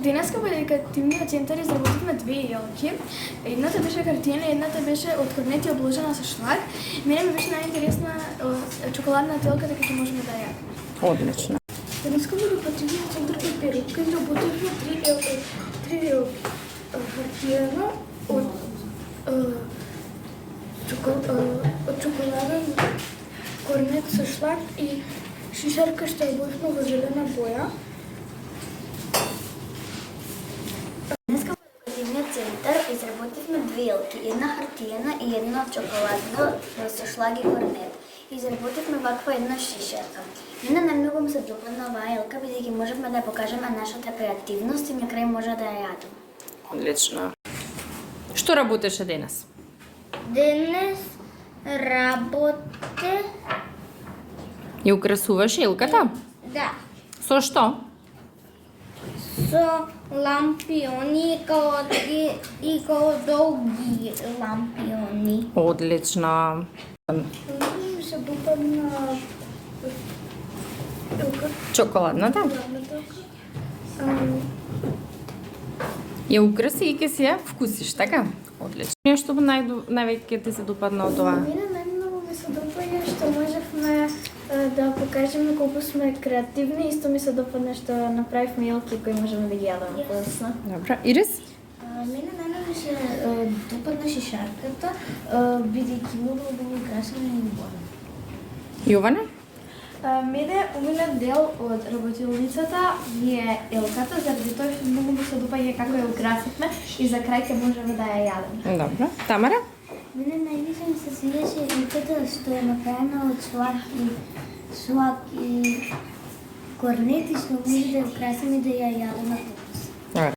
Денеска во едукативниот центар изработивме две јелки. Едната беше хартиена, едната беше од корнети обложена со шлаг. Мене ми беше најинтересна чоколадната јелка, така ќе можеме да ја јадеме. Одлично. Денеска во едукативниот центар во Перупка изработивме три јелки. Хартиена од чоколаден корнет со шлаг и шишарка што ја обложена во зелена боја. Денеска во едукативниот центар изработивме две јелки, една хартиена и една чоколадна со шлаг и корнет. Изработивме ваква една шишерка. Мене најмногу ми се допадна оваа јелка, бидејќи можевме да ја покажеме нашата креативност и на крај може да ја јадеме. Одлично. Што работеше денес? Денес работе... Ја украсуваш јелката? Да. Со што? Со лампиони и као долги лампиони. Одлично. Ми се допадна Чоколадната? Ја украси и ќе си ја вкусиш, така? Одлично. Што највеќе ти се допадна од тоа? Мене најмногу ми се допаѓа што можевме да покажеме колку сме креативни, исто ми се допадна што направивме јелки кои можеме да ги јадеме после. Добро. Ирис? Мене најмногу ми се допадна шишарката, бидејќи многу убаво украсена и убава. Јована? Мене умилен дел од работилницата ми е елката, заради тоа што многу ми се допаѓа како ја украсивме и за крај ќе можеме да ја јадеме. Добро. Тамара? Мене највише ми се свиѓаше елката што е направена од шлак и корнет и што може да ја украсиме и да ја јадеме.